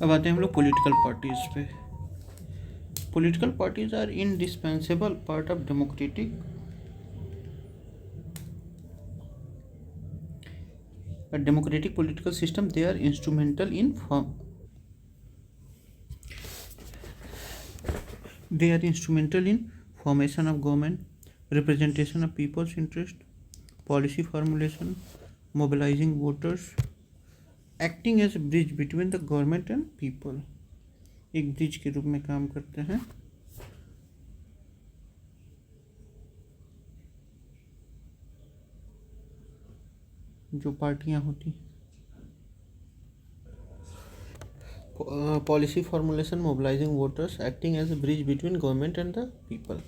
अब आते हैं हम लोग पॉलिटिकल पार्टीज पे। Political parties are indispensable part of democratic political system. They are instrumental in formation of government, representation of people's interest, policy formulation, mobilizing voters, acting as a bridge between the government and people. एक bridge के रूप में काम करते हैं। जो पार्टियां होती, policy formulation, mobilising voters, acting as a bridge between government and the people,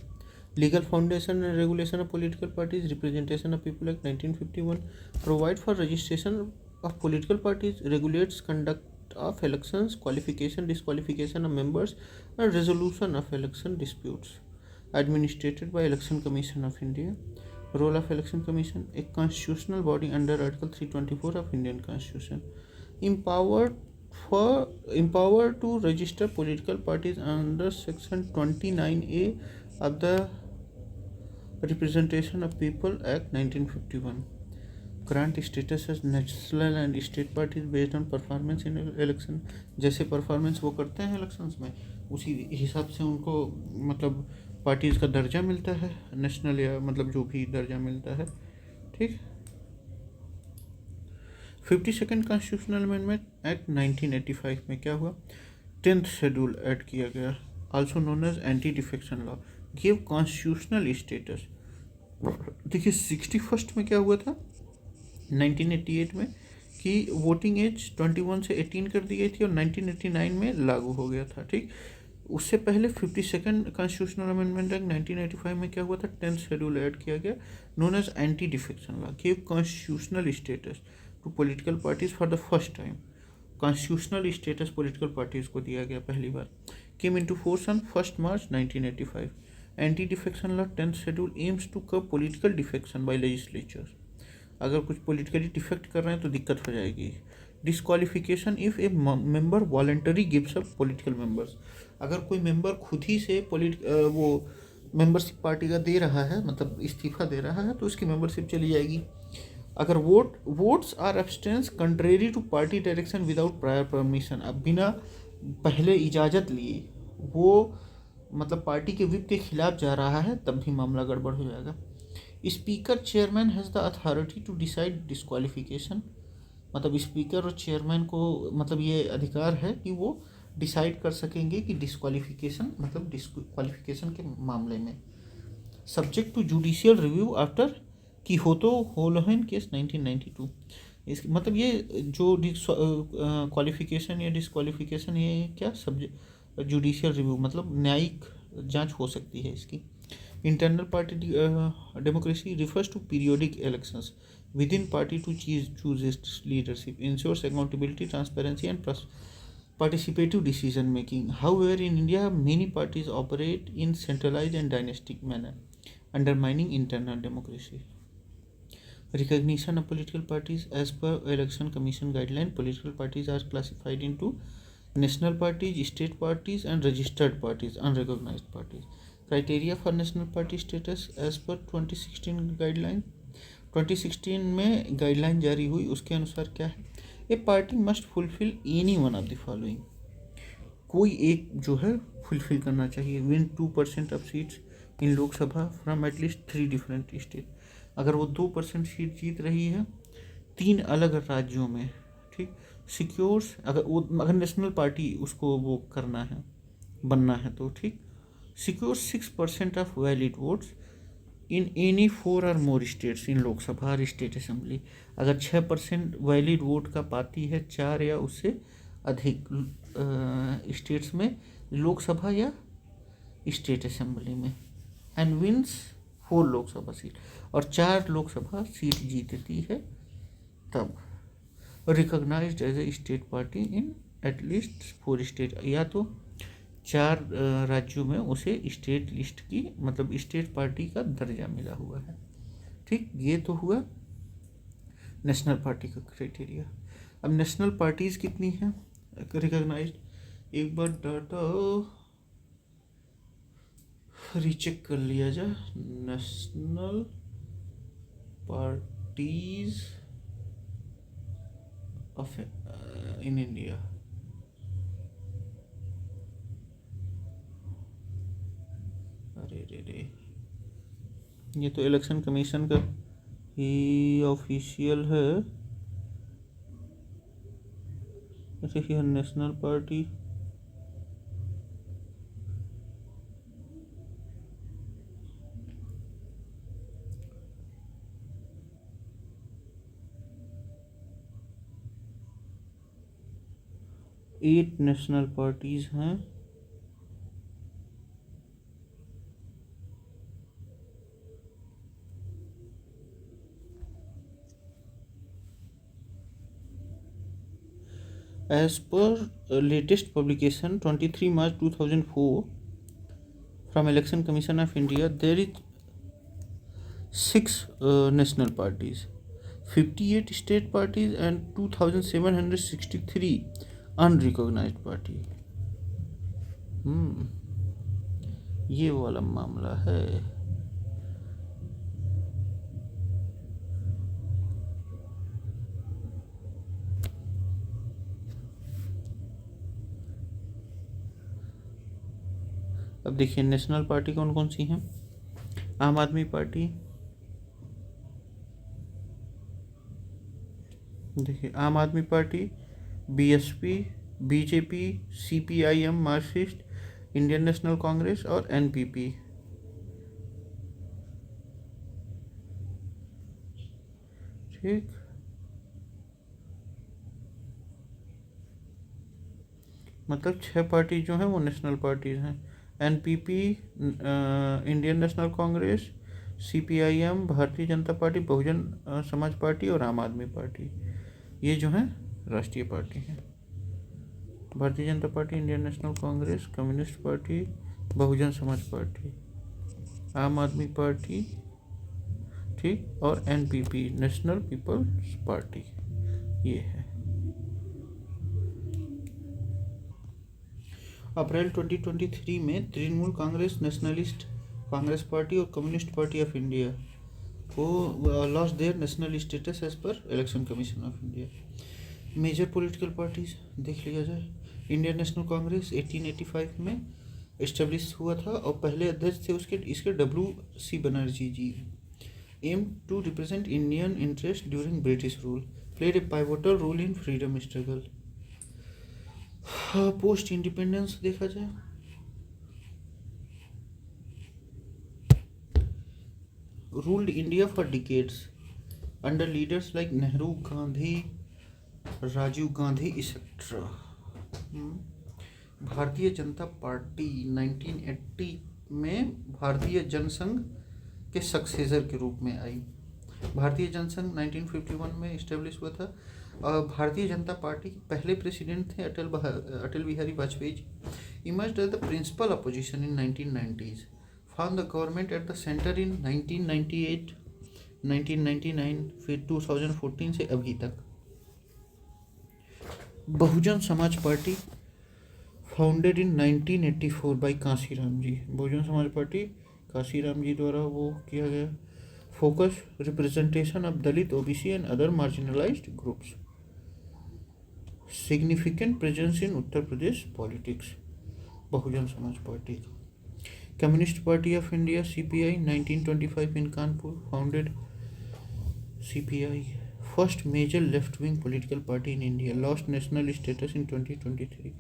legal foundation and regulation of political parties, representation of people act 1951, provide for registration of political parties, regulates conduct of elections, qualification disqualification of members and resolution of election disputes, administrated by election commission of India. Role of Election Commission, a constitutional body under Article 324 of Indian Constitution, empowered to register political parties under Section 29A of the Representation of People Act 1951. Grant status as national and state parties based on performance in election. जैसे performance वो करते हैं elections में, उसी हिसाब से उनको मतलब पार्टीज़ का दर्जा मिलता है, नेशनल या मतलब जो भी दर्जा मिलता है। ठीक। 52nd कॉन्स्टिट्यूशनल अमेंडमेंट एक्ट 1985 में क्या हुआ? 10th शेड्यूल ऐड किया गया, also known as anti defection law, give constitutional status. देखिए 61st में क्या हुआ था 1988 में कि वोटिंग एज 21 से 18 कर दी गई थी और 1989 में लागू हो गया था। ठीक। उससे पहले 52nd कॉन्स्टिट्यूशनल अमेंडमेंट एक्ट 1985 में क्या हुआ था? 10th शेड्यूल ऐड किया गया, known as anti defection law, give constitutional status to political parties for the first time. Constitutional status political parties को दिया गया पहली बार, came into force on 1 March 1985। Anti defection law 10th schedule aims to curb political defection by legislature. अगर कुछ politically defect कर रहे हैं तो दिक्कत हो जाएगी। Disqualification if A member voluntary gives up political members. अगर कोई मेंबर खुद ही से वो मेंबरशिप पार्टी का दे रहा है, मतलब इस्तीफा दे रहा है, तो उसकी मेंबरशिप चली जाएगी। अगर votes are abstains contrary to party direction without prior permission, अब बिना पहले इजाज़त लिए वो मतलब पार्टी के विप के खिलाफ जा रहा है, तब भी मामला गड़बड़ हो जाएगा। Speaker chairman has the authority to decide disqualification, मतलब स्पीकर और चेयरमैन को मतलब ये अधिकार है कि वो डिसाइड कर सकेंगे कि डिस्क्वालिफिकेशन मतलब डिस्क्वालिफिकेशन के मामले में। Subject to judicial review after Kihoto Hollohan case 1992। इस मतलब ये जो क्वालिफिकेशन या डिस्क्वालिफिकेशन, ये क्या सब्जेक्ट जुडिशियल रिव्यू मतलब न्यायिक जांच हो सकती है इसकी। Internal party democracy refers to periodic elections within party to choose its leadership, ensures accountability, transparency and participative decision making. However, in India, many parties operate in centralized and dynastic manner, undermining internal democracy. Recognition of political parties. As per Election Commission guideline, political parties are classified into national parties, state parties and registered parties, unrecognized parties. Criteria for national party status as per 2016 guideline. 2016 में guideline जारी हुई, उसके अनुसार क्या है? A party must fulfil any one of the following, कोई एक जो है फुलफिल करना चाहिए। Win 2% of seats in Lok Sabha from at least 3 different state, अगर वो 2% सीट जीत रही है 3 अलग राज्यों में। ठीक। सिक्योर्स, अगर नेशनल पार्टी उसको वो करना है, बनना है तो ठीक। Secure 6% of valid votes in any 4 और मोर स्टेट्स इन लोकसभा और स्टेट असेंबली, अगर 6% वैलिड वोट का पाती है 4 या उससे अधिक स्टेट्स में, लोकसभा या स्टेट असेंबली में, एंड विंस 4 लोकसभा सीट, और 4 लोकसभा सीट जीतती है, तब recognised as a state party in at least 4 state, या तो 4 राज्यों में उसे स्टेट लिस्ट की मतलब स्टेट पार्टी का दर्जा मिला हुआ है। ठीक। ये तो हुआ नेशनल पार्टी का क्राइटेरिया। अब नेशनल पार्टीज़ कितनी हैं? रिकॉग्नाइज्ड। एक बार डाटा रीचेक कर लिया जाए। National parties of in India, अरे रे रे, ये तो इलेक्शन कमीशन का ही ऑफिशियल है। देखिए national party, eight national parties हैं। As per latest publication 23 March 2004 from Election Commission of India, there is 6 national parties, 58 state parties and 2763 unrecognized party। ये वाला मामला है। अब देखिए नेशनल पार्टी कौन कौन सी हैं। आम आदमी पार्टी, देखिए आम आदमी party, BSP, BJP, CPIM Marxist, Indian National Congress और एनपीपी। ठीक, मतलब 6 पार्टी जो हैं वो नेशनल पार्टीज हैं। NPP, Indian National Congress, CPIM, भारतीय जनता पार्टी, बहुजन समाज पार्टी और आम आदमी पार्टी, ये जो हैं राष्ट्रीय पार्टी हैं। Bharatiya Janata Party, Indian National Congress, Communist Party, Bahujan Samaj Party, आम आदमी पार्टी, ठीक, और एनपीपी नेशनल पीपल्स पार्टी, ये है। अप्रैल 2023 में Trinamool Congress, Nationalist Congress party और कम्युनिस्ट पार्टी ऑफ इंडिया को lost their national status as per election commission of India. Major political parties देख लिया जाए। इंडियन नेशनल कांग्रेस 1885 में इस्टेब्लिश हुआ था और पहले अध्यक्ष थे इसके WC Banerjee ji. Aim to represent Indian interest during British rule, played a pivotal role in freedom struggle. Post independence देखा जाए, ruled India for decades under leaders like Nehru, Gandhi, Rajiv Gandhi etcetera. Bharatiya Janata party 1980 में भारतीय जनसंघ के सक्सेसर के रूप में आई। भारतीय जनसंघ 1951 में इस्टेब्लिश हुआ था। भारतीय जनता पार्टी के पहले प्रेसिडेंट थे Atal Bihari Vajpayee ji. Emerged as the principal opposition in 1990s, found the government at the centre in 1998, 1999, फिर 2014 से अभी तक। Bahujan Samaj Party founded in 1984 by Kanshi Ram ji. Bahujan Samaj Party Kanshi Ram ji द्वारा वो किया गया। Focus representation of Dalit, OBC and other marginalised groups. Significant presence in Uttar Pradesh politics, Bahujan Samaj Party. Communist party of India CPI 1925 in Kanpur, founded CPI, first major left wing political party in India, lost national status in 2023।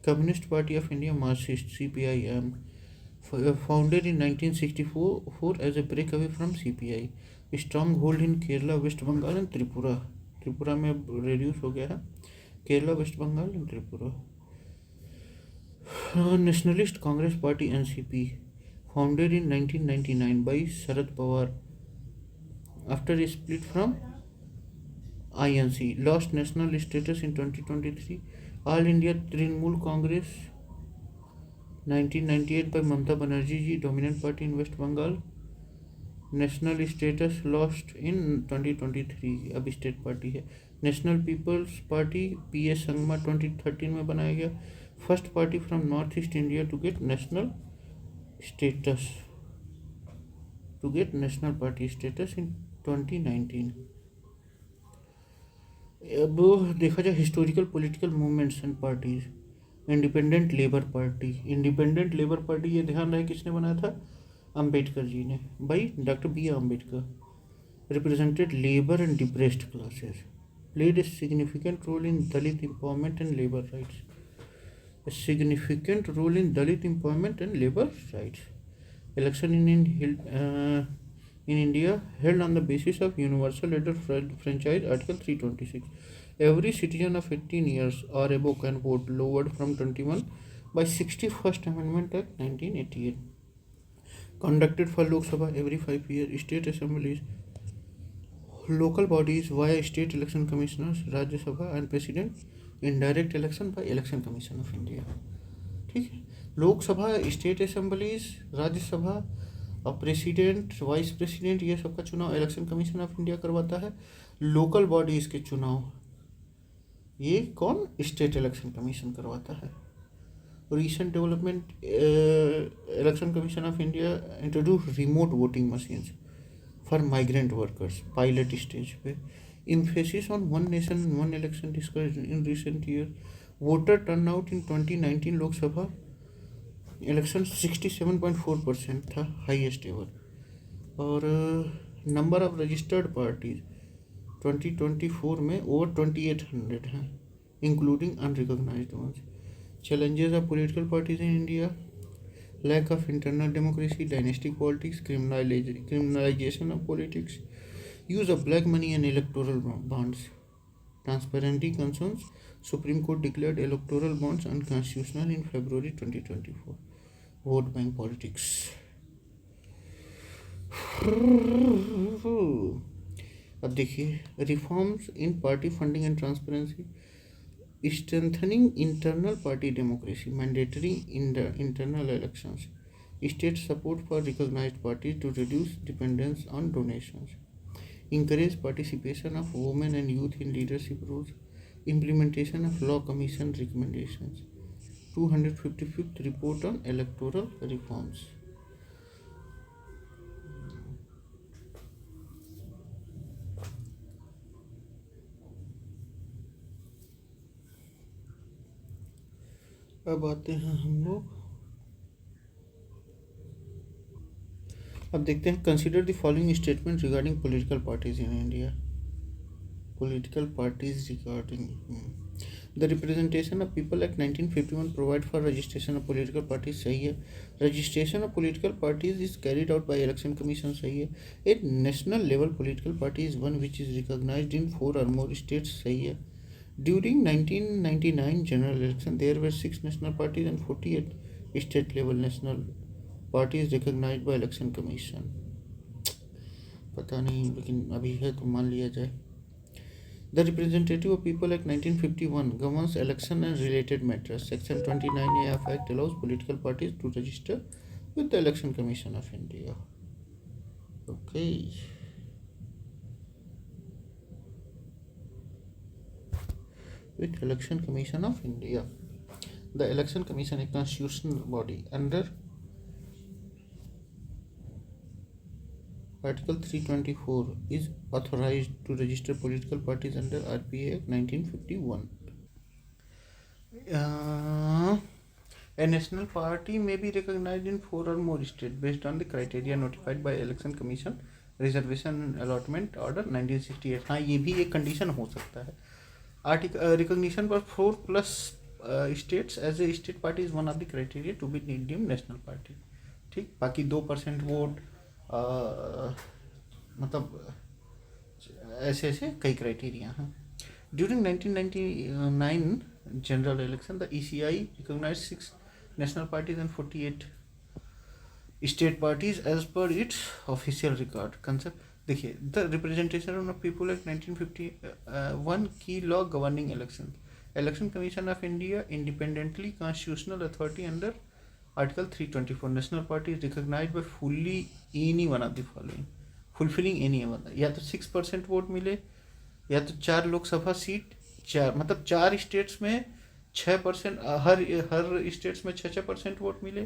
Communist party of India Marxist CPIM, founded in 1964 as a breakaway from CPI, strong hold in Kerala, West Bengal and Tripura। Tripura में reduce हो गया है। Kerala, west Bengal and Tripura. Nationalist Congress party NCP, founded in 1999 by Sharad Pawar after split from INC, lost national status in 2023। All India Trinamool Congress 1998 by Mamata Banerjee ji, dominant party in west Bengal, national status lost in 2023, अब state party है। National people's party PS Sangma 2013 में बनाया गया, first party from north east India to get national party status in 2019। अब देखा जाए historical political movements and parties. Independent labour party ये ध्यान रहे किसने बनाया था, अंबेडकर जी ने, भाई doctor B.R. Ambedkar. Represented labour and depressed classes, played a significant role in Dalit empowerment and labor rights. Election in India held on the basis of Universal Adult Franchise Article 326. Every citizen of 18 years or above can vote, lowered from 21 by 61st Amendment Act 1988. Conducted for Lok Sabha every 5 years, state assemblies, local bodies via state election commissioners, Rajya Sabha and president in direct election by Election Commission of India. ठीक है, Lok Sabha, state assemblies, Rajya Sabha और president, vice president, ये सब का चुनाव election commission of India करवाता है। Local bodies के चुनाव ये कौन, स्टेट इलेक्शन कमीशन करवाता है। Recent development, election commission of India introduce remote voting machines for migrant workers, pilot stage पे। emphasis on one nation one election discussed in recent year. Voter turnout in 2019 Lok Sabha election 67.4% था, highest ever. और number of registered parties 2024 में over 2800 हैं, including unrecognised ones. Challenges of political parties in India, lack of internal democracy, dynastic politics, criminalization of politics, use of black money and electoral bonds, transparency concerns. Supreme Court declared electoral bonds unconstitutional in February 2024. Vote bank politics. अब देखिए, reforms in party funding and transparency, strengthening internal party democracy, mandatory internal elections, state support for recognized parties to reduce dependence on donations, encourage participation of women and youth in leadership roles, implementation of law commission recommendations, 255th report on electoral reforms. अब आते हैं हम लोग, अब देखते हैं, consider the following statement regarding political parties in India. Political parties regarding the representation of people act 1951 provide for registration of political parties, सही है। Registration of political parties is carried out by election commission, सही है। A national level political party is one which is recognised in 4 or more states, सही है। During 1999 general election, there were 6 national parties and 48 state-level national parties recognized by Election Commission. पता नहीं, लेकिन अभी है तो मान लिया जाए। The Representative of People Act 1951 governs election and related matters. Section 29A of Act allows political parties to register with the Election Commission of India. Okay. With Election Commission of India. The Election Commission, a constitutional body under Article 324, is authorized to register political parties under RPA Act 1951. A national party may be recognized in 4 or more states based on the criteria notified by Election Commission, Reservation and Allotment Order 1968. हाँ, ये भी एक condition हो सकता है। Recognition for 4+ states as a state party is one of the criteria to be deemed national party. ठीक, बाकी 2% vote, मतलब ऐसे ऐसे कई क्राइटेरिया हैं। During 1999 general election, the ECI recognized 6 national parties and 48 state parties as per its official record. Concept देखिए, the representation of people act 1951 की law governing election, election commission of India independently constitutional authority under article 324. National party is recognised by fully any one of the following, fulfilling any one, या तो 6% vote मिले या तो 4 Lok Sabha seat, चार मतलब 4 states में 6%, हर हर states में 6% वोट मिले,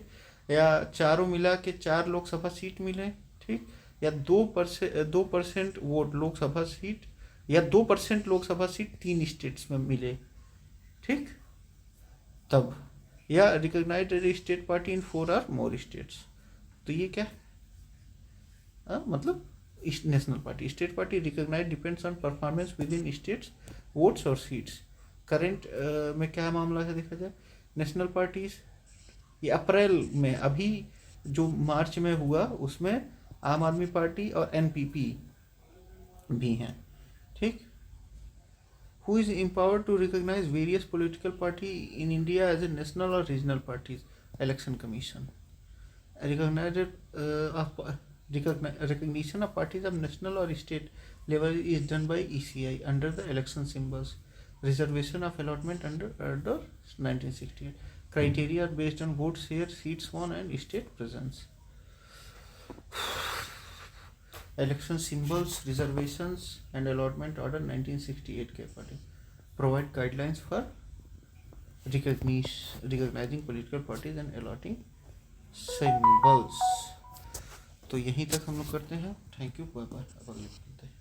या चारों मिला के 4 लोकसभा सीट मिले, ठीक, या 2% वोट लोकसभा सीट, या 2% लोकसभा सीट 3 स्टेट्स में मिले, ठीक, तब, या रिकॉग्नाइज्ड स्टेट पार्टी इन 4 और मोर स्टेट्स। तो ये क्या मतलब national party, state party recognise depends on performance within states, votes और सीट्स। करंट में क्या मामला है देखा जाए, नेशनल पार्टीज ये अप्रैल में अभी जो मार्च में हुआ उसमें आम आदमी पार्टी और एनपीपी भी हैं, ठीक। Who is empowered to recognise various political party in India as a national और regional parties, election commission. Recognition of parties of national or state level is done by ECI under the election symbols. Reservation of allotment under 1968. Criteria are based on vote share, seats won, and state presence. Election symbols, reservations, and allotment order 1968 के according provide guidelines for recognizing political parties and allotting symbols. तो यहीं तक हम लोग करते हैं। Thank you, bye bye, अब अगले मिलते हैं।